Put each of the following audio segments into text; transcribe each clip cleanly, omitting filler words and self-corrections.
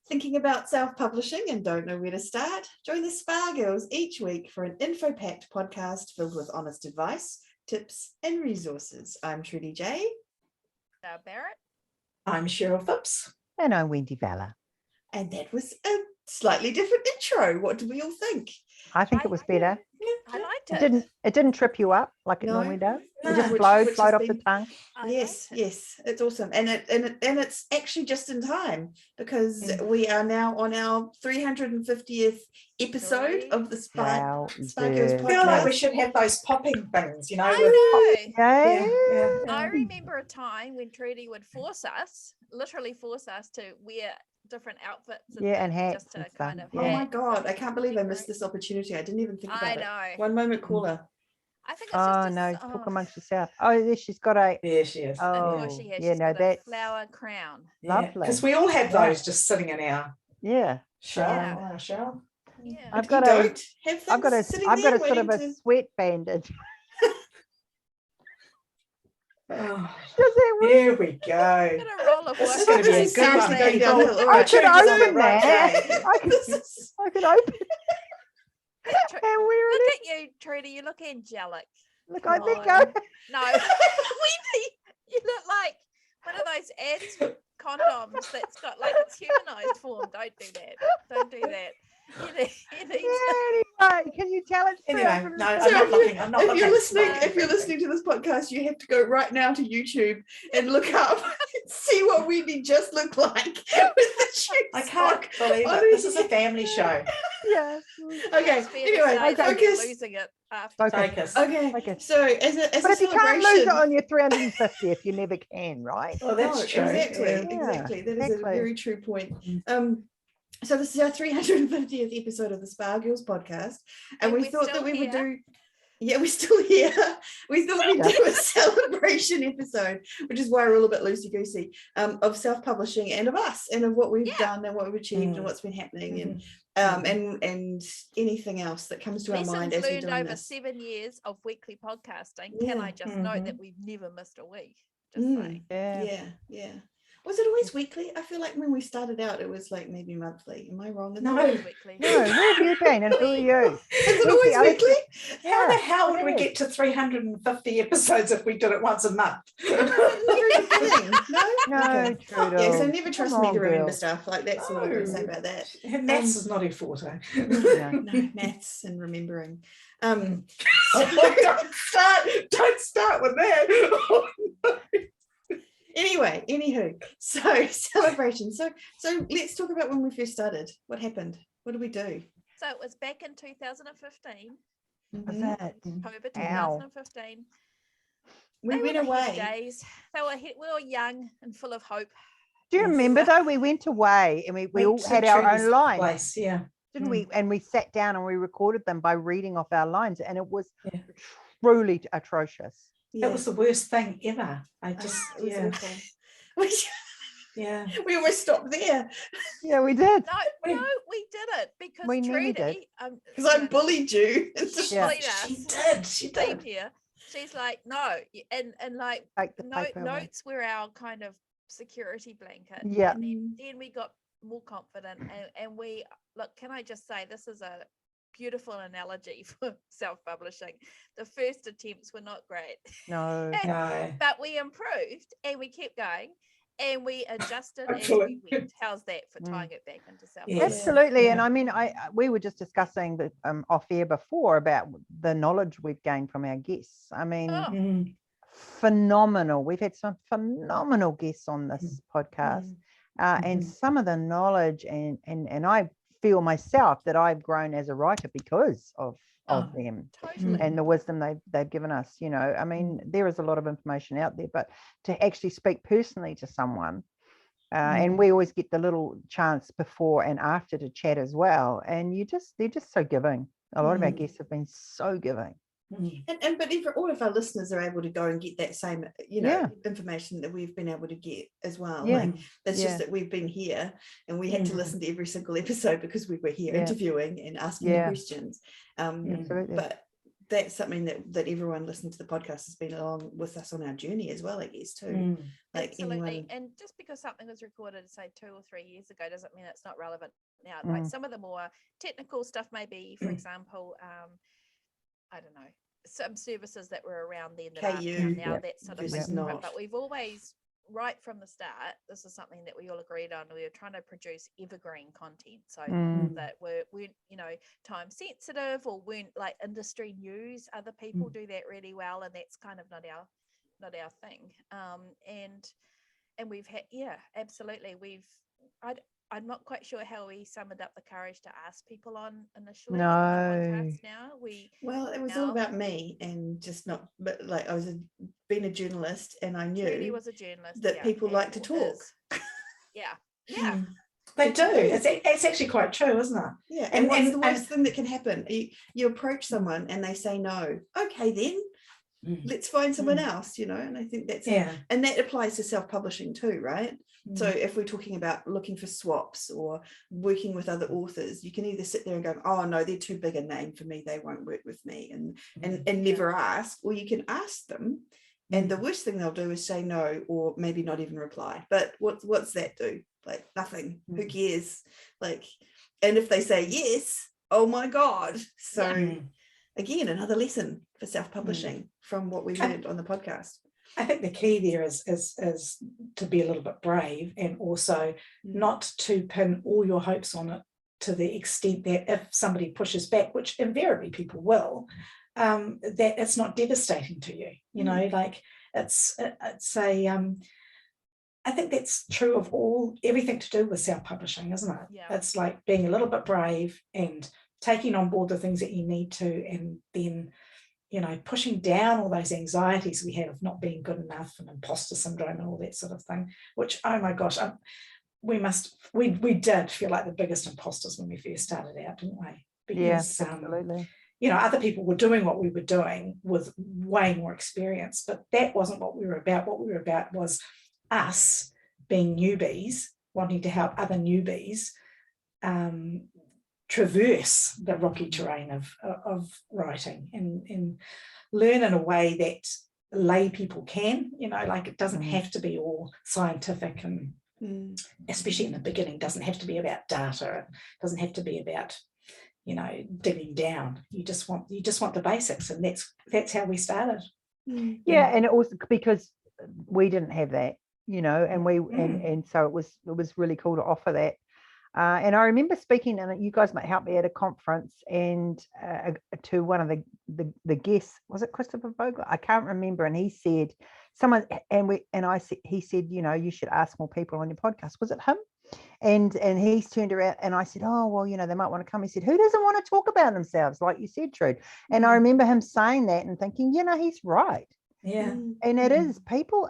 Thinking about self-publishing and don't know where to start? Join the Spa Girls each week for an info-packed podcast filled with honest advice, tips, and resources. I'm Trudy J. Barrett. I'm Cheryl Phipps. And I'm Wendy Valla. And that was a slightly different intro. What do we all think? I think it was better. I liked it. It didn't trip you up like it normally does. It just flowed off the tongue. Yes, it's awesome, and it's actually just in time because we are now on our 350th episode of the Spa Girls podcast. I feel like we should have those popping things, you know. I remember a time when Trudy would literally force us to wear different outfits and hats just to and kind of oh my god, I can't believe I missed this opportunity. I didn't even think about it. I know. One moment, caller. I think it's talk amongst yourself. Oh, there she's got a she is. Oh she's got a flower crown. Lovely. Because we all have those just sitting in our shower. Yeah. I've got a sort of a sweat bandage. Here we go. This is going to be a good one. I could open that. I could open it. And wear look it. at you, Trudy. You look angelic. Look, I think no, Wendy, you look like one of those ads condoms that's got like it's humanized form. Don't do that. Don't do that. Anyway, can you tell it? Anyway, no, I'm not looking. If you're listening to this podcast, you have to go right now to YouTube and look up and see what Wendy just looked like with the shoes. I can't believe it. This is a family show. Yeah. Okay. Anyway, focus. Losing it Focus. Okay. So as a if you can't lose it on your 350th, you never can, right? Oh, that's true. Exactly. That is a very true point. So this is our 350th episode of the Spa Girls podcast, and we thought that we would do. Yeah, we're still here. We thought we'd do a celebration episode, which is why we're a little bit loosey-goosey, of self-publishing and of us and of what we've done and what we've achieved and what's been happening and anything else that comes to our mind as we're doing over this. 7 years of weekly podcasting. Can I just note that we've never missed a week? Just saying. Yeah. Was it always weekly? I feel like when we started out, it was like maybe monthly. Am I wrong? No, weekly. No, where have you been and who are you? Is it always weekly? How the hell would we get to 350 episodes if we did it once a month? No, true. Yeah, so never trust me to remember stuff. Like that's all I'm going to say about that. Maths is not a forte. No, maths and remembering. Don't start with that. Oh, no. Anyway, anywho, so celebration. So let's talk about when we first started. What happened? What did we do? So it was back in 2015. October 2015. We went away. Days. We were young and full of hope. Do you remember though? We went away and we all had our own lines. Didn't we? And we sat down and we recorded them by reading off our lines, and it was truly atrocious. It was the worst thing ever. We almost stopped there. Yeah, we did. No, we did it because we Trudy, because I bullied you. She did. Here. She's like, no, and like notes were our kind of security blanket. Yeah. And then we got more confident, and we look. Can I just say this is a beautiful analogy for self-publishing. The first attempts were not great. No. But we improved and we kept going and we adjusted as we went. How's that for tying it back into self-publishing? Absolutely. And I mean, we were just discussing off air before about the knowledge we've gained from our guests. I mean, phenomenal. We've had some phenomenal guests on this podcast. And some of the knowledge and I feel myself that I've grown as a writer because of them and the wisdom they've given us. You know, I mean, there is a lot of information out there, but to actually speak personally to someone, and we always get the little chance before and after to chat as well. And they're just so giving. A lot of our guests have been so giving. But if all of our listeners are able to go and get that same information that we've been able to get as well, like that's just that we've been here and we had to listen to every single episode because we were here interviewing and asking the questions, but that's something that everyone listening to the podcast has been along with us on our journey as well, I guess, too. Like absolutely. And just because something was recorded, say 2 or 3 years ago, doesn't mean it's not relevant now. Like some of the more technical stuff, maybe, for example, I don't know, some services that were around then that aren't around now, that sort of thing. But we've always, right from the start, this is something that we all agreed on. We were trying to produce evergreen content, so that weren't, you know, time sensitive or weren't like industry news. Other people do that really well, and that's kind of not our thing. And we've had, absolutely, I'm not quite sure how we summoned up the courage to ask people on initially on the podcast now. Well, it was all about me and just not, but like I was being a journalist, and I knew Trudy was a journalist, that people like to talk. Yeah. They do. It's actually quite true, isn't it? Yeah. And what's the worst thing that can happen? You approach someone and they say no. Okay, then let's find someone else, you know. And I think that's and that applies to self-publishing too, right? So if we're talking about looking for swaps or working with other authors, you can either sit there and go, oh no, they're too big a name for me, they won't work with me, and never ask, or you can ask them, and the worst thing they'll do is say no, or maybe not even reply. But what's that do? Like nothing. Who cares? Like, and if they say yes, oh my God. So again, another lesson for self-publishing from what we learned on the podcast. I think the key there is to be a little bit brave, and also not to pin all your hopes on it to the extent that if somebody pushes back, which invariably people will, that it's not devastating to you. You know, like it's a I think that's true of everything to do with self-publishing, isn't it? Yeah. It's like being a little bit brave and taking on board the things that you need to, and then, you know, pushing down all those anxieties we have of not being good enough and imposter syndrome and all that sort of thing, which, oh my gosh, we did feel like the biggest imposters when we first started out, didn't we? Because, absolutely. You know, other people were doing what we were doing with way more experience, but that wasn't what we were about. What we were about was us being newbies, wanting to help other newbies traverse the rocky terrain of writing and learn in a way that lay people can, you know, like it doesn't have to be all scientific, and especially in the beginning, doesn't have to be about data, it doesn't have to be about, you know, digging down. You just want the basics, and that's how we started. And it also because we didn't have that, you know, and and so it was really cool to offer that. And I remember speaking, and you guys might help me, at a conference, and to one of the guests, was it Christopher Vogel? I can't remember. And he said, he said, you know, you should ask more people on your podcast. Was it him? And he's turned around, and I said, oh, well, you know, they might want to come. He said, who doesn't want to talk about themselves, like you said, Trude? And I remember him saying that and thinking, you know, he's right. Yeah. And it is, people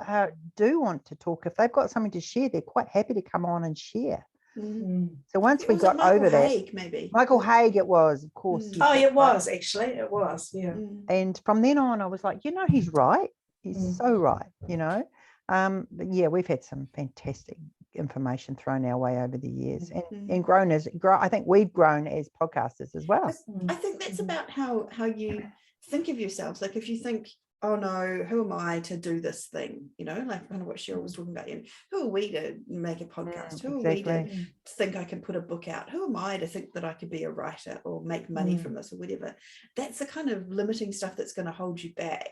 do want to talk. If they've got something to share, they're quite happy to come on and share. So once we got over that, Michael Haig, it was, of course. It was actually, it was, yeah. And from then on, I was like, you know, he's right. He's so right, you know. But yeah, we've had some fantastic information thrown our way over the years, and I think we've grown as podcasters as well. I think that's about how you think of yourselves. Like if you think, oh no, who am I to do this thing? You know, like kind of what Cheryl was talking about. You know, who are we to make a podcast? Who are we to think I can put a book out? Who am I to think that I could be a writer or make money from this or whatever? That's the kind of limiting stuff that's going to hold you back.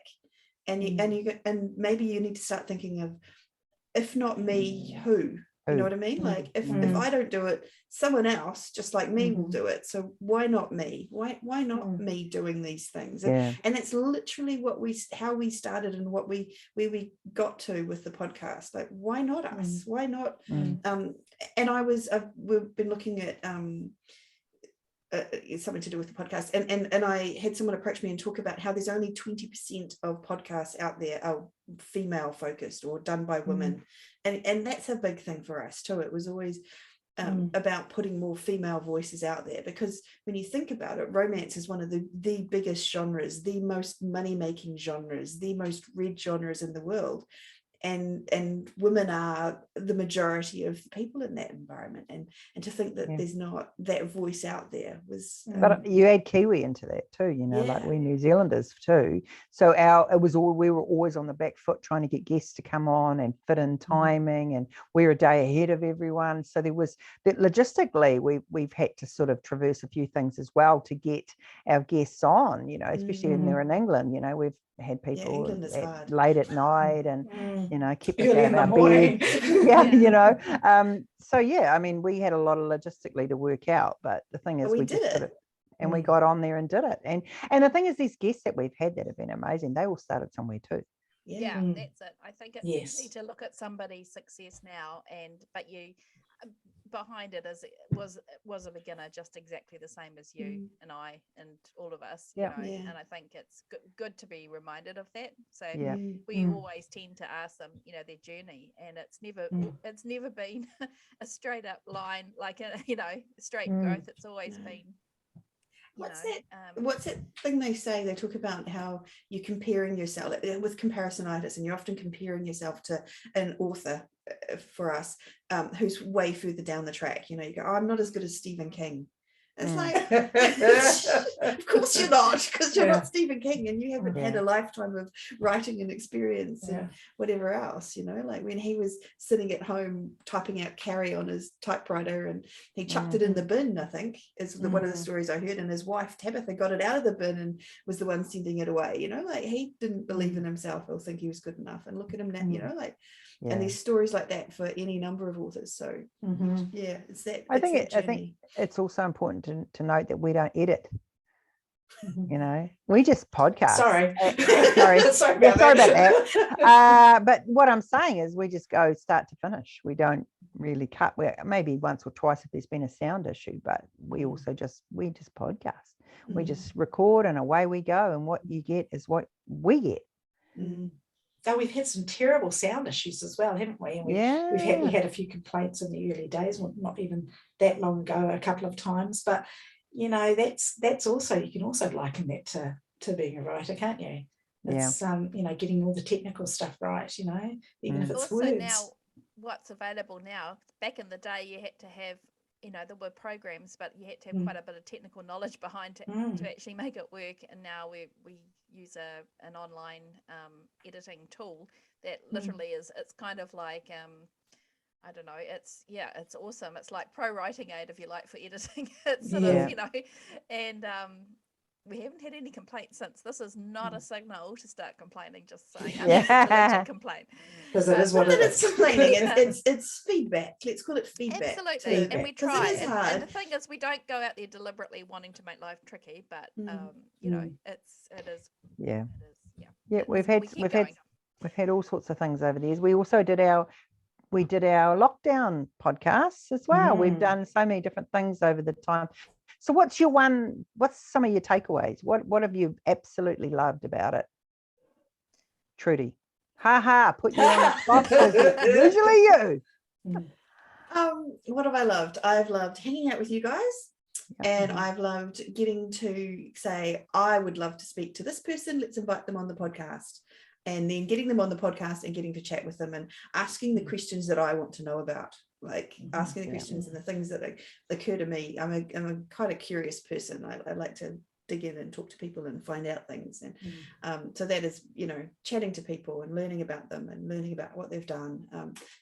And and maybe you need to start thinking of, if not me, who? You know what I mean? Like if I don't do it, someone else just like me will do it. So why not me? Why not me doing these things? And that's literally how we started, and where we got to with the podcast. Like why not us? Why not? And we've been looking at something to do with the podcast, and I had someone approach me and talk about how there's only 20% of podcasts out there are female focused or done by women, and that's a big thing for us too. It was always about putting more female voices out there, because when you think about it, romance is one of the biggest genres, the most money-making genres, the most read genres in the world. and women are the majority of the people in that environment, and to think that there's not that voice out there was but you add Kiwi into that too, you know, like we're New Zealanders too, so we were always on the back foot trying to get guests to come on and fit in timing, and we're a day ahead of everyone, so there was that logistically we've had to sort of traverse a few things as well to get our guests on, you know, especially when they're in England, you know, we've had people late at night and you know, kept us out of our bed. You know, so I mean, we had a lot of logistically to work out, but the thing is, we did it, and we got on there and did it, and the thing is, these guests that we've had that have been amazing, they all started somewhere too. That's it. I think it's easy to look at somebody's success now, but you behind it was a beginner, just exactly the same as you and I and all of us, you know, and I think it's good to be reminded of that. So we always tend to ask them, you know, their journey, and it's never been a straight up line, like you know, straight growth. It's always been what's that thing they say, they talk about how you're comparing yourself with comparisonitis, and you're often comparing yourself to an author, for us, who's way further down the track. You know, you go, oh, I'm not as good as Stephen King. It's like, of course you're not, because you're not Stephen King, and you haven't had a lifetime of writing and experience and whatever else, you know, like when he was sitting at home typing out Carrie on his typewriter and he chucked it in the bin, I think is one of the stories I heard, and his wife Tabitha got it out of the bin and was the one sending it away, you know, like he didn't believe in himself or think he was good enough, and look at him now, you know, like and there's stories like that for any number of authors. So it's that. I think it's also important to note that we don't edit. You know, we just podcast. Sorry about that. But what I'm saying is, we just go start to finish. We don't really cut. Maybe once or twice if there's been a sound issue, but we just podcast. We just record and away we go, and what you get is what we get. So we've had some terrible sound issues as well, haven't we? And we had a few complaints in the early days, well, not even that long ago, a couple of times. But you know, that's also, you can also liken that to being a writer, can't you? It's you know, getting all the technical stuff right, you know, even if it's also words. Now what's available now, back in the day you had to have, you know, there were programs, but you had to have quite a bit of technical knowledge behind to actually make it work. And now we use an online editing tool that literally it's kind of like I don't know, it's awesome. It's like pro writing aid, if you like, for editing. It's sort of, you know, and we haven't had any complaints since. This is not a signal to start complaining, just saying. It's a legit complaint. Because it is what it is. It's complaining. It's feedback. Let's call it feedback. Absolutely. And we try. And the thing is, we don't go out there deliberately wanting to make life tricky, but you know, it is. Yeah. We've had all sorts of things over the years. We also did our lockdown podcasts as well. We've done so many different things over the time. So what's some of your takeaways? What have you absolutely loved about it? Trudy. Put you on the spot, because usually you. What have I loved? I've loved hanging out with you guys. And I've loved getting to say, I would love to speak to this person. Let's invite them on the podcast. And then getting them on the podcast and getting to chat with them and asking the questions that I want to know about, like asking the questions and the things that occur to me. I'm a kind of curious person. I like to dig in and talk to people and find out things. And so that is, you know, chatting to people and learning about them and learning about what they've done.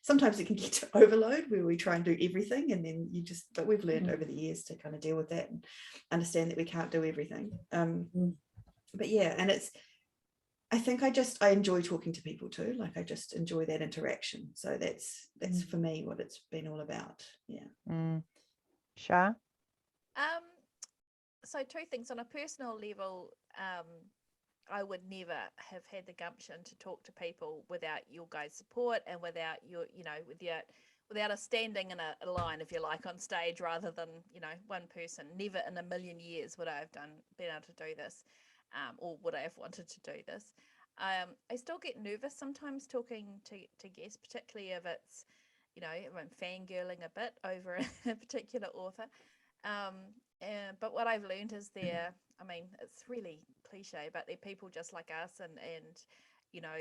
Sometimes it can get to overload where we try and do everything, and then but we've learned over the years to kind of deal with that and understand that we can't do everything. But yeah, and I think I enjoy talking to people too. Like I just enjoy that interaction. So that's for me what it's been all about. Yeah. Shah? So two things. On a personal level, I would never have had the gumption to talk to people without your guys' support and without your, you know, without us standing in a line, if you like, on stage rather than, you know, one person. Never in a million years would I have been able to do this. Or would I have wanted to do this? I still get nervous sometimes talking to guests, particularly if it's, you know, I'm fangirling a bit over a particular author. But what I've learned is I mean, it's really cliche, but they're people just like us, and you know,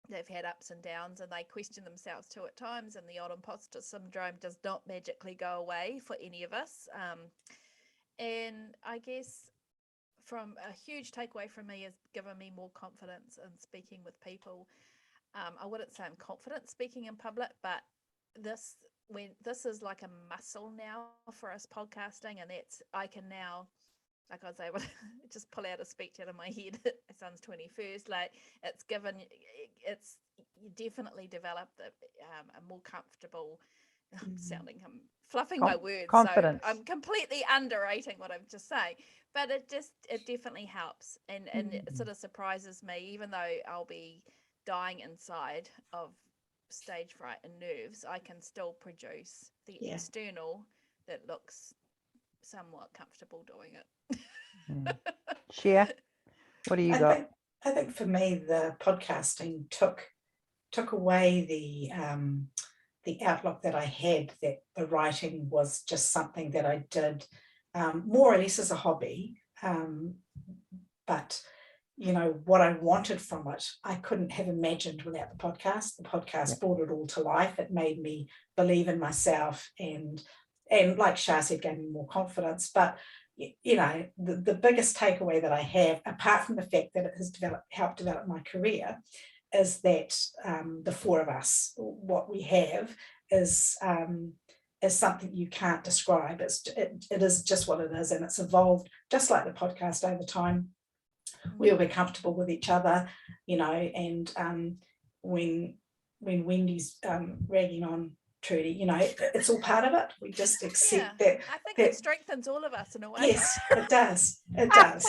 they've had ups and downs, and they question themselves too at times, and the old imposter syndrome does not magically go away for any of us. And I guess from a huge takeaway from me has given me more confidence in speaking with people. I wouldn't say I'm confident speaking in public, but this is like a muscle now for us podcasting, and I can now, like I was able to just pull out a speech out of my head at my son's 21st. Like it's definitely developed a more comfortable sounding. I'm fluffing my words, confidence. So I'm completely underrating what I'm just saying. But it definitely helps, and it sort of surprises me, even though I'll be dying inside of stage fright and nerves, I can still produce the external that looks somewhat comfortable doing it. Share. What do you got? I think for me, the podcasting took away the outlook that I had, that the writing was just something that I did more or less as a hobby. But what I wanted from it, I couldn't have imagined without the podcast. The podcast brought it all to life. It made me believe in myself, and like Shah said, gave me more confidence. But the biggest takeaway that I have, apart from the fact that it has helped develop my career, is that the four of us, what we have is something you can't describe. It is just what it is, and it's evolved just like the podcast over time. We'll be comfortable with each other, and when Wendy's ragging on Trudy, it's all part of it. We just accept that. I think it strengthens all of us in a way. Yes, it does. It does.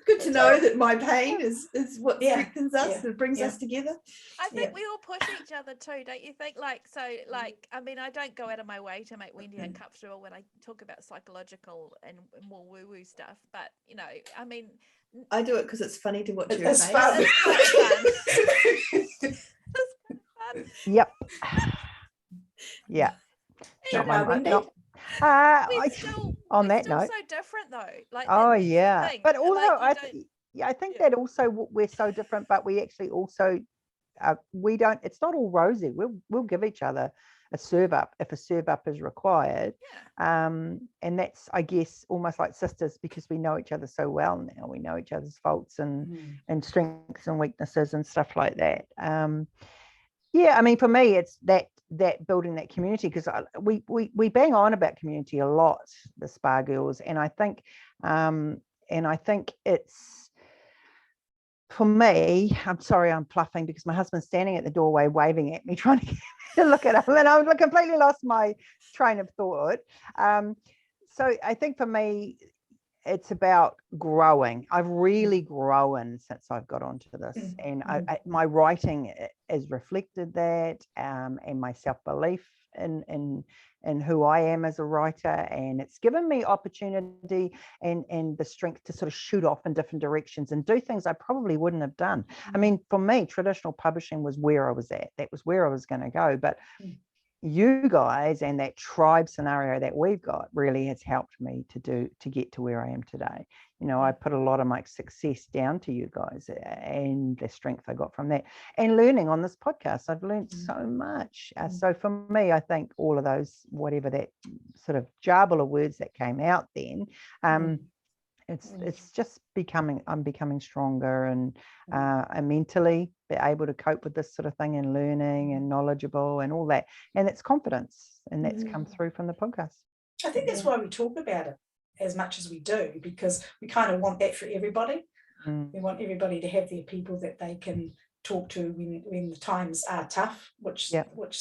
Good to know that my pain is what strengthens us and brings us together. I think we all push each other too, don't you think? I mean, I don't go out of my way to make Wendy uncomfortable when I talk about psychological and more woo-woo stuff, but I mean, I do it because it's funny to watch your it's face. fun. It's fun. Yep. Yeah. On that note, so different though. But although I think that also we're so different, but we actually also we don't. It's not all rosy. We'll give each other a serve up if a serve up is required, and that's, I guess, almost like sisters, because we know each other so well now. We know each other's faults and strengths and weaknesses and stuff like that. I mean, for me, it's that building that community, because we bang on about community a lot, the Spa Girls, and I think it's, for me, I'm sorry, I'm fluffing because my husband's standing at the doorway waving at me, trying to get me to look at him, and I've completely lost my train of thought. So I think for me, it's about growing. I've really grown since I've got onto this, and my writing has reflected that, and my self-belief in who I am as a writer, and it's given me opportunity and the strength to sort of shoot off in different directions and do things I probably wouldn't have done. I mean, for me, traditional publishing was where I was at. That was where I was going to go, but you guys and that tribe scenario that we've got really has helped me to get to where I am today. I put a lot of my success down to you guys and the strength I got from that, and learning on this podcast. I've learned so much. So for me, I think all of those, whatever that sort of jabble of words that came out then, it's just I'm becoming stronger and mentally be able to cope with this sort of thing, and learning and knowledgeable and all that, and it's confidence, and that's come through from the podcast. I think that's why we talk about it as much as we do, because we kind of want that for everybody. We want everybody to have their people that they can talk to when the times are tough, which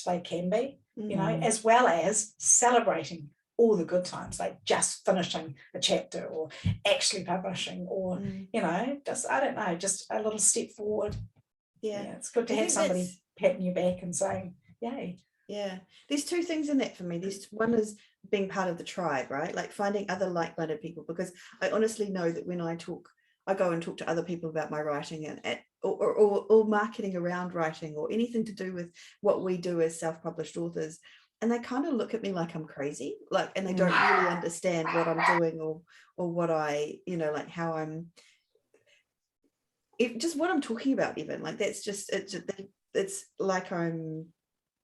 they can be, as well as celebrating all the good times, like just finishing a chapter or actually publishing, or just, I don't know, just a little step forward. It's good to have somebody patting your back and saying yay. There's two things in that for me. One is being part of the tribe, right? Like finding other like-minded people, because I honestly know that when I go and talk to other people about my writing or marketing around writing, or anything to do with what we do as self-published authors, and they kind of look at me like I'm crazy, and they don't really understand what I'm doing or what I, like how I'm, just what I'm talking about, even. Like that's just, it's like I'm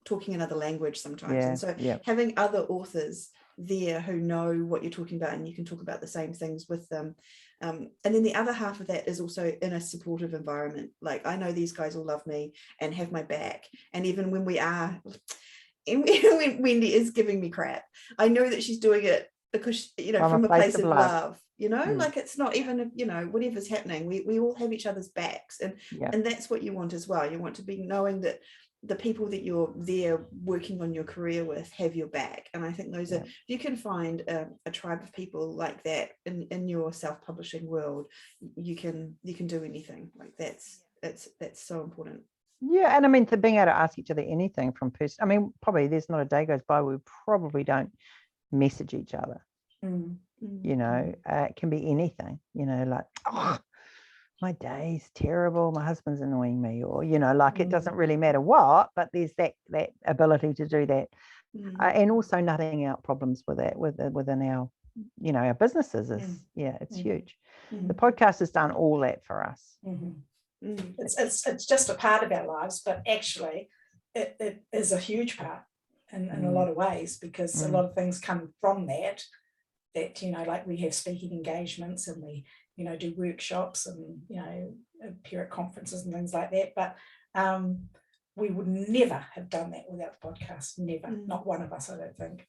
talking another language sometimes. And so having other authors there who know what you're talking about, and you can talk about the same things with them. And then the other half of that is also in a supportive environment. Like, I know these guys will love me and have my back. And even when when Wendy is giving me crap, I know that she's doing it because, from a place of love, like, it's not even, whatever's happening, we all have each other's backs. And that's what you want as well. You want to be knowing that the people that you're there working on your career with have your back. And I think those are, if you can find a tribe of people like that in your self-publishing world, you can do anything. Like, that's so important. Yeah, and I mean, to being able to ask each other anything from person. I mean, probably there's not a day goes by we probably don't message each other. It can be anything. Like, oh, my day's terrible, my husband's annoying me, or it doesn't really matter what, but there's that ability to do that. And also nutting out problems with that within our our businesses is it's huge. The podcast has done all that for us. It's just a part of our lives, but actually it is a huge part in a lot of ways, because a lot of things come from that like we have speaking engagements, and we do workshops, and appear at conferences and things like that, but we would never have done that without the podcast. Never. Not one of us, I don't think.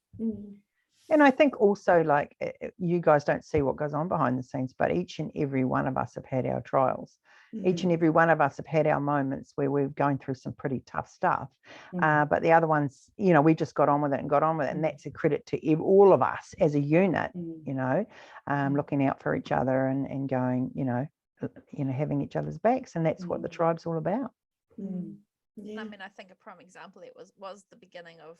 And I think also, like, you guys don't see what goes on behind the scenes, but each and every one of us have had our trials. Each and every one of us have had our moments where we're going through some pretty tough stuff. But the other ones, we just got on with it. And that's a credit to all of us as a unit, looking out for each other and going, having each other's backs. And that's what the tribe's all about. Yeah. I mean, I think a prime example it was the beginning of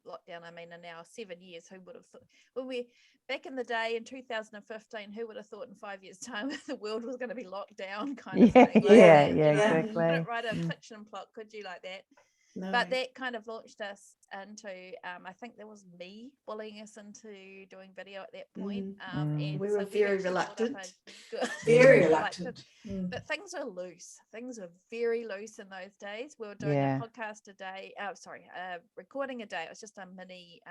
lockdown. I mean, in our 7 years, who would have thought, when we back in the day in 2015, who would have thought in 5 years' time the world was going to be locked down, kind of thing? Exactly. You couldn't write a fiction plot, could you, like that? No. But that kind of launched us into, I think there was me bullying us into doing video at that point. And we were very reluctant. Very reluctant. But things are loose. Things are very loose in those days. We were doing a podcast a day. Recording a day. It was just a mini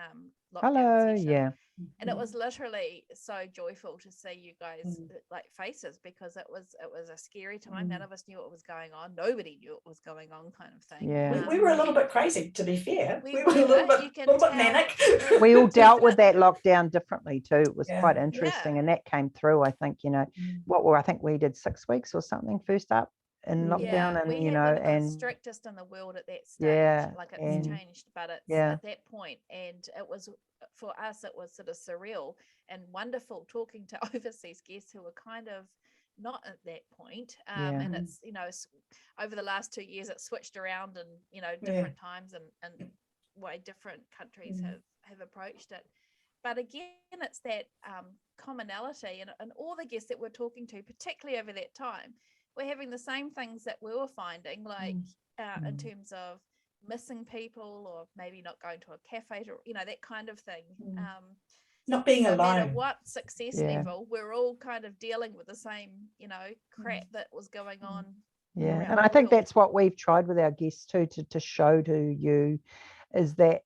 lockdown session. And it was literally so joyful to see you guys like faces, because it was a scary time. None of us knew what was going on. Nobody knew what was going on, kind of thing. We were a little bit crazy, to be fair. We were a little bit manic. We all dealt with that lockdown differently too. It was quite interesting, and that came through. I think I think we did 6 weeks or something first up in lockdown, and we had been the strictest in the world at that stage. Like, it's changed, but it's at that point, and it was, for us, it was sort of surreal and wonderful talking to overseas guests who were kind of not at that point. And it's over the last 2 years it switched around, and different times and way different countries have approached it. But again, it's that commonality, and all the guests that we're talking to, particularly over that time, we're having the same things that we were finding, like in terms of missing people, or maybe not going to a cafe, or that kind of thing. Not being alone. No matter what success level, we're all kind of dealing with the same, crap that was going on. And I think that's what we've tried with our guests too, to show to you, is that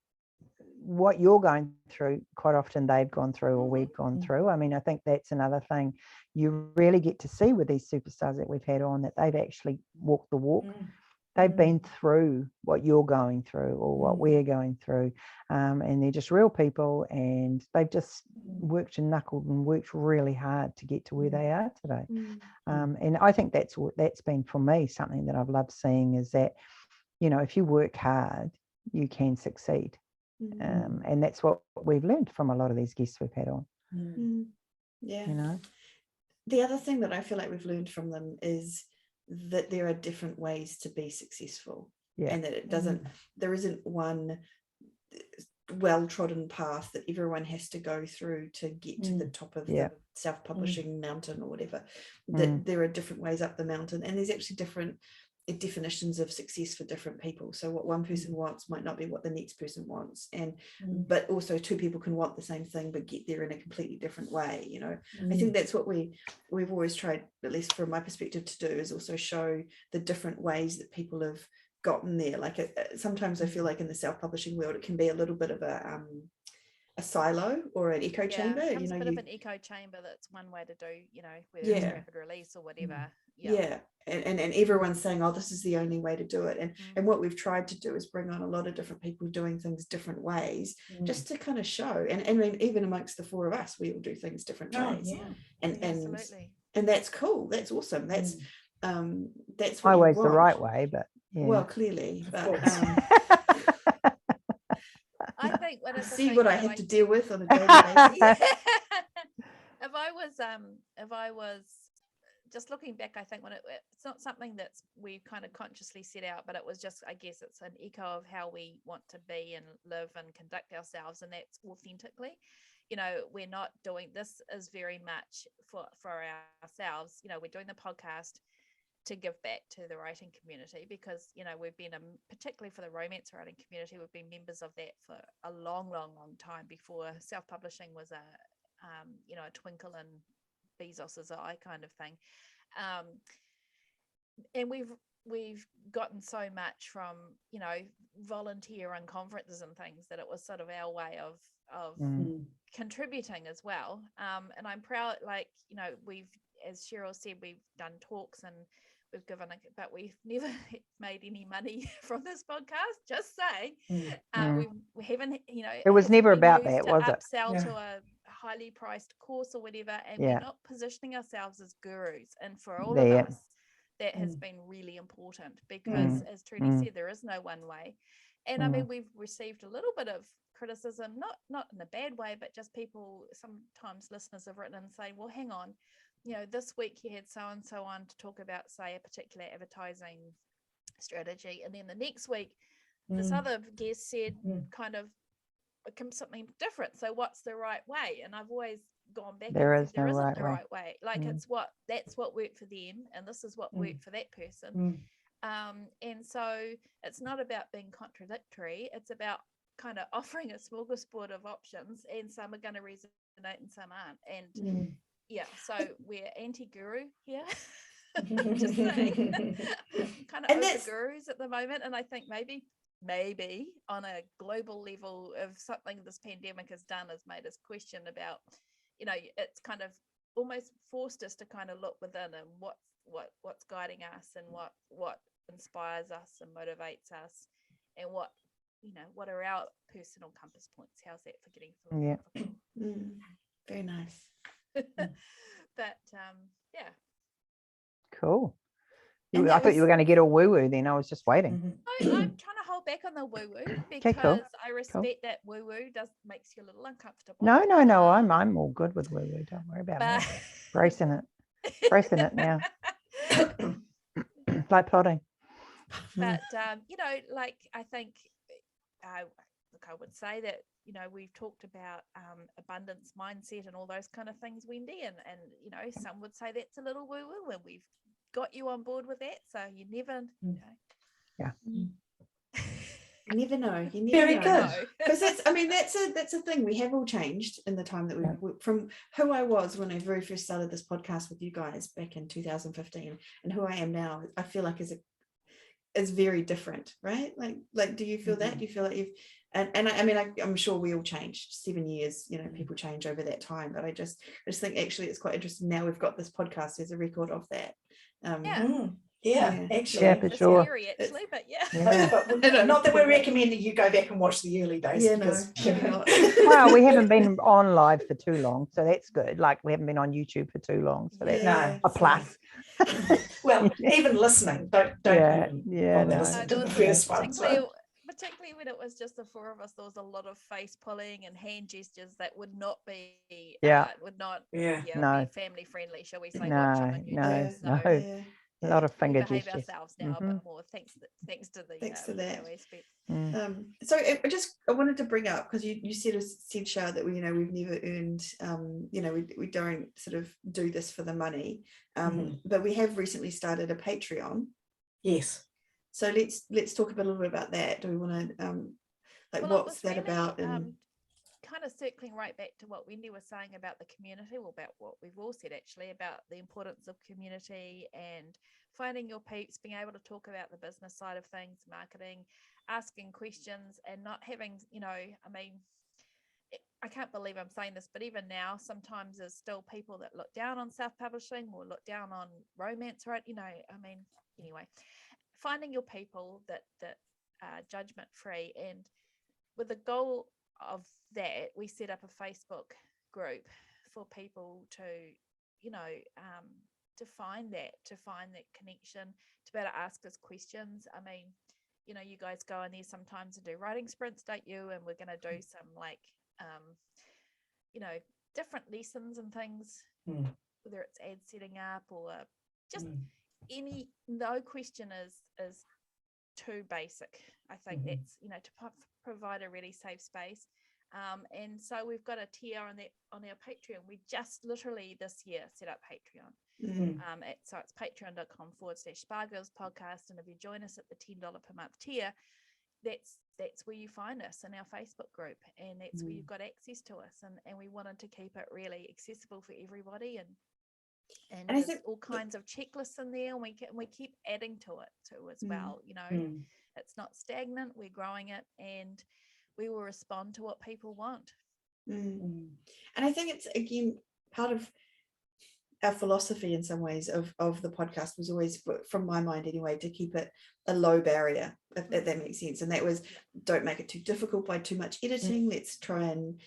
what you're going through, quite often they've gone through, or we've gone through. I mean, I think that's another thing you really get to see with these superstars that we've had on, that they've actually walked the walk. They've been through what you're going through, or what we're going through, and they're just real people, and they've just worked and knuckled and worked really hard to get to where they are today. And I think that's been, for me, something that I've loved seeing, is that if you work hard, you can succeed. And that's what we've learned from a lot of these guests we've had on. The other thing that I feel like we've learned from them is that there are different ways to be successful, and that it doesn't there isn't one well-trodden path that everyone has to go through to get to the top of the self-publishing mountain, or whatever. That there are different ways up the mountain, and there's actually different definitions of success for different people. So what one person wants might not be what the next person wants, and but also two people can want the same thing but get there in a completely different way. I think that's what we've always tried, at least from my perspective, to do, is also show the different ways that people have gotten there. Like sometimes I feel like in the self-publishing world, it can be a little bit of a silo or an echo chamber. It becomes a bit of an echo chamber. That's one way to do, whether it's rapid release or whatever. And everyone's saying, oh, this is the only way to do it. And what we've tried to do is bring on a lot of different people doing things different ways, just to kind of show. And I mean, even amongst the four of us, we all do things different ways. And that's cool. That's awesome. That's what always the right way, but well, clearly, but I think one of the see things what I have to deal with on a daily basis. If I was just looking back, I think it's not something that we kind of consciously set out, but it was just, I guess it's an echo of how we want to be and live and conduct ourselves, and that's authentically. We're not doing this is very much for ourselves. We're doing the podcast to give back to the writing community, because we've been particularly for the romance writing community, we've been members of that for a long time before self-publishing was a twinkle in Bezos's eye kind of thing, and we've gotten so much from volunteer and conferences and things that it was sort of our way of contributing as well, and I'm proud, we've, as Cheryl said, we've done talks and we've given but we've never made any money from this podcast, just saying. We haven't, it was never about that, was it? Upsell to a highly priced course or whatever, and we're not positioning ourselves as gurus. And for all of us, that has been really important, because as Trudy said, there is no one way. And I mean, we've received a little bit of criticism, not in a bad way, but just people, sometimes listeners have written and say, well, hang on, this week you had so and so on to talk about, say, a particular advertising strategy, and then the next week this other guest said kind of something different. So what's the right way? And I've always gone back there and is said, there no isn't right the way. right way. Like that's what worked for them, and this is what worked for that person. And so it's not about being contradictory, it's about kind of offering a smorgasbord of options, and some are going to resonate and some aren't. And so we're anti-guru here. Just saying. Kind of over gurus at the moment, and I think maybe on a global level, of something this pandemic has done has made us question about, it's kind of almost forced us to kind of look within, and what's guiding us, and what inspires us and motivates us, and what are our personal compass points. How's that for getting philosophical? Very nice. But cool. I thought you were going to get all woo-woo then. I was just waiting. I'm trying to hold back on the woo-woo, because I respect that woo-woo makes you a little uncomfortable. No, I'm all good with woo-woo. Don't worry about it. Bracing it now. Like plotting. But I think I would say that we've talked about abundance mindset and all those kind of things, Wendy, and some would say that's a little woo-woo, and we've got you on board with that, so you never you never know. Very good. Because that's a thing. We have all changed in the time that we from who I was when I very first started this podcast with you guys back in 2015, and who I am now. I feel like is very different, right? Like do you feel that? Do you feel like you've and I'm sure we all changed. 7 years, people change over that time, but I just think actually it's quite interesting now we've got this podcast as a record of that. Actually, for sure. Scary, actually, but but not that we're recommending you go back and watch the early days. Well, we haven't been on live for too long, so that's good. Like we haven't been on YouTube for too long, so that's a plus. Well, even listening, don't listen to the first one. Particularly when it was just the four of us, there was a lot of face pulling and hand gestures that would not be be family friendly, shall we say? No. A lot of finger gestures. Behave ourselves now a bit more, thanks to that aspect. So I wanted to bring up, because you said Shah, that we've never earned, we don't sort of do this for the money, but we have recently started a Patreon. Yes. So let's talk a little bit about that. Do we want to what's that about? And kind of circling right back to what Wendy was saying about the community, or about what we've all said actually, about the importance of community and finding your peeps, being able to talk about the business side of things, marketing, asking questions, and not having, I mean, I can't believe I'm saying this, but even now, sometimes there's still people that look down on self-publishing or look down on romance, right? I mean, anyway, finding your people that are judgment-free, and with the goal of that, we set up a Facebook group for people to, to find that connection, to be able to ask us questions. I mean, you guys go in there sometimes and do writing sprints, don't you? And we're going to do some different lessons and things, whether it's ad setting up or just no question is too basic. I think that's, to provide a really safe space. And so we've got a tier on our Patreon. We just literally this year set up Patreon. So it's patreon.com/Spargirls podcast. And if you join us at the $10 per month tier, that's where you find us in our Facebook group, and that's where you've got access to us. And we wanted to keep it really accessible for everybody, and there's all kinds of checklists in there, and we keep adding to it too as well. It's not stagnant, we're growing it, and we will respond to what people want. And I think it's, again, part of our philosophy in some ways of the podcast was always, from my mind anyway, to keep it a low barrier, if that makes sense. And that was, don't make it too difficult by too much editing. Let's try and,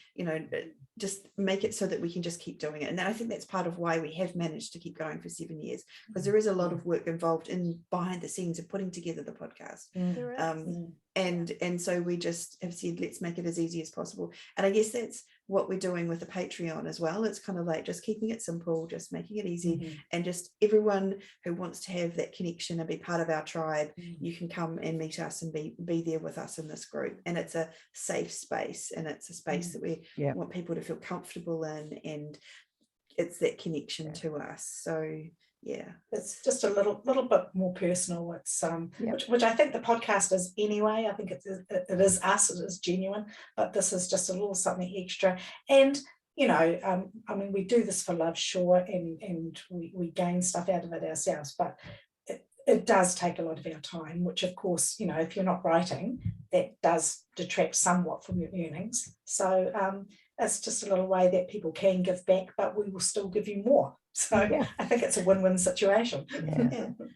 just make it so that we can just keep doing it. And I think that's part of why we have managed to keep going for 7 years, because there is a lot of work involved in behind the scenes of putting together the podcast. There is. And so we just have said, let's make it as easy as possible. And I guess that's what we're doing with the Patreon as well. It's kind of like just keeping it simple, just making it easy, and just everyone who wants to have that connection and be part of our tribe, you can come and meet us and be there with us in this group. And it's a safe space, and it's a space that we want people to feel comfortable in, and it's that connection to us. So it's just a little bit more personal. It's which I think the podcast is anyway. I think it is us, it is genuine, but this is just a little something extra. And I mean, we do this for love, sure, and we gain stuff out of it ourselves, but it does take a lot of our time, which of course, if you're not writing, that does detract somewhat from your earnings. So it's just a little way that people can give back, but we will still give you more. So I think it's a win-win situation.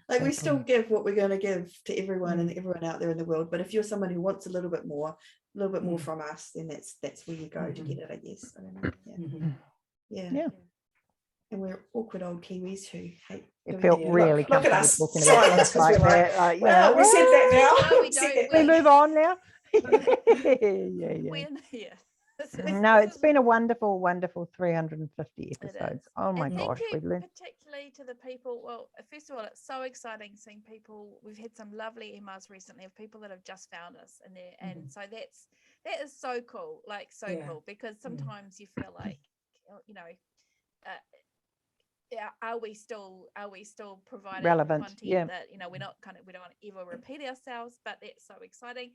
Like we still give what we're going to give to everyone and everyone out there in the world. But if you're someone who wants a little bit more from us, then that's where you go to get it, I guess. I don't know. And we're awkward old Kiwis who hate. It felt really look at us. Talking about stuff like that. Well, we said that now. We move on now. No, it's been a wonderful 350 episodes. Oh my gosh, we've learned. Particularly to the people. Well, first of all, it's so exciting seeing people. We've had some lovely emails recently of people that have just found us in there, and so that is so cool. Like cool, because sometimes you feel like, are we still providing relevant content that we don't want to ever repeat ourselves, but that's so exciting.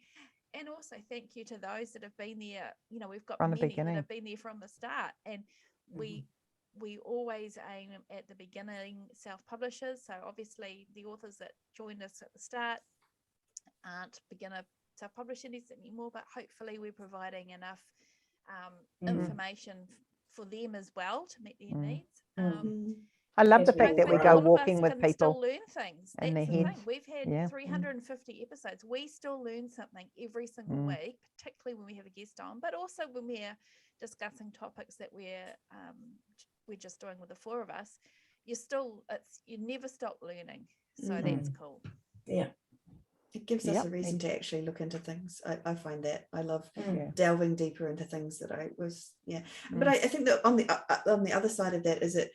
And also thank you to those that have been there. We've got many that have been there from the start, and we always aim at the beginning self-publishers. So obviously the authors that joined us at the start aren't beginner self-publishers anymore, but hopefully we're providing enough information for them as well to meet their needs. I love the fact that we go walking with people. Still learn things. That's the thing. We've had 350 episodes. We still learn something every single week, particularly when we have a guest on, but also when we're discussing topics that we're just doing with the four of us. You never stop learning. So that's cool. Yeah. It gives us a reason to actually look into things. I find that I love delving deeper into things that I was But I think that on the other side of that is that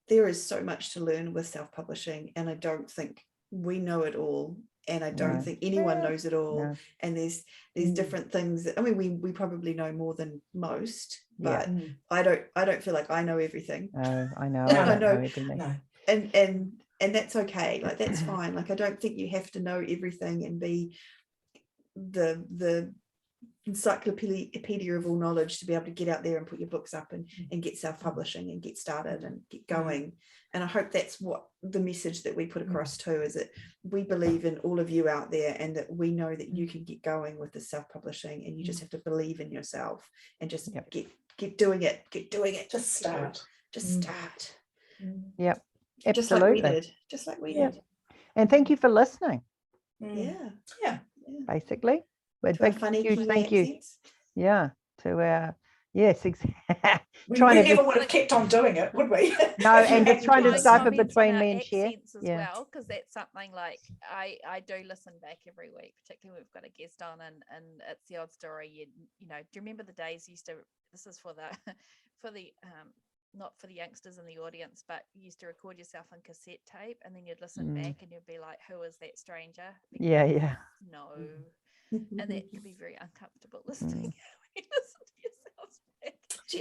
there is so much to learn with self-publishing, and I don't think we know it all, and I don't think anyone knows it all. And there's different things that, I mean, we probably know more than most, but I don't feel like I know everything. I know. I know everything. And that's okay. Like that's fine. Like I don't think you have to know everything and be the encyclopedia of all knowledge to be able to get out there and put your books up and get self-publishing and get started and get going. And I hope that's what the message that we put across too, is that we believe in all of you out there, and that we know that you can get going with the self-publishing, and you just have to believe in yourself and just get doing it. Just start. Start. Yep. Absolutely. Just like we did. And thank you for listening. Yeah. Basically, with big huge thank you. Yeah, to our exactly. We never would have kept on doing it, would we? No, and just trying to decipher between me and Cher as well, because that's something like I do listen back every week, particularly we've got a guest on, and it's the odd story. You know, do you remember the days you used to? This is for the not for the youngsters in the audience, but you used to record yourself on cassette tape, and then you'd listen back and you'd be like, who is that stranger? Because no. And that could be very uncomfortable listening when you listen to yourselves back.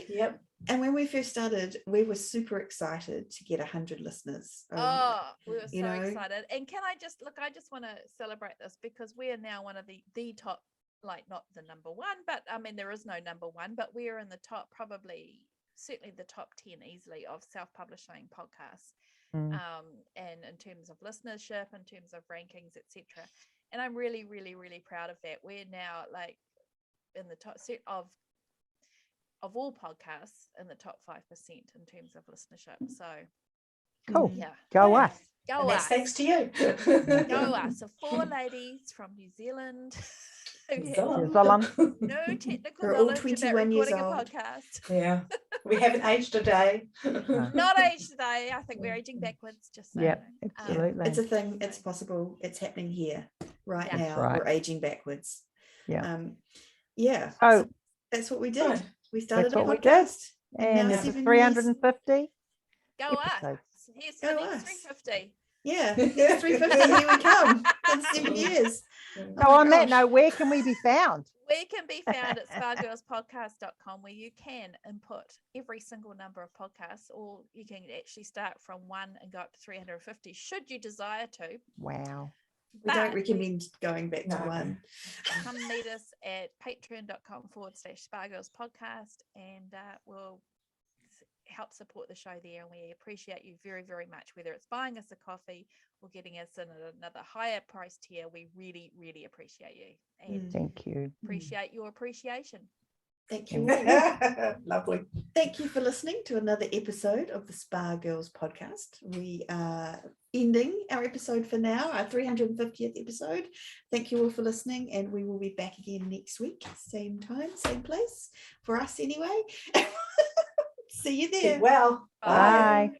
Yep. And when we first started, we were super excited to get 100 listeners. We were so excited. And can I just want to celebrate this, because we are now one of the top, like not the number one, but I mean, there is no number one, but we are in the top, certainly the top 10 easily of self-publishing podcasts. And in terms of listenership, in terms of rankings, etc. And I'm really, really, really proud of that. We're now like in the top set of all podcasts in the top 5% in terms of listenership. So cool. Yeah. Go us. Go and us. That's thanks to you. Go us. So 4 ladies from New Zealand. No technical We're all knowledge 21 about years recording a old. podcast. Yeah. We haven't aged a day. Not aged today. I think we're aging backwards. Just so absolutely. It's a thing. It's possible. It's happening here right now. Right. We're aging backwards. Yeah. So that's what we did. Right. We started That's a what podcast. we did. And now this is 7 350. Go episodes. us. Here's Go the next us. 350. Yeah, here's 350. Here we come. That's 7 years. So on that note, where can we be found? We can be found at spargirlspodcast.com, where you can input every single number of podcasts, or you can actually start from 1 and go up to 350 should you desire to. Wow. We don't recommend going back to 1. Come meet us at patreon.com/spargirlspodcast, and we'll help support the show there, and we appreciate you very, very much, whether it's buying us a coffee or getting us in another higher price tier. We really, really appreciate you, and thank you. Appreciate your appreciation. Thank you. Lovely. Thank you for listening to another episode of the Spa Girls podcast. We are ending our episode for now, our 350th episode. Thank you all for listening, and we will be back again next week, same time, same place, for us anyway. See you there. Keep well. Bye.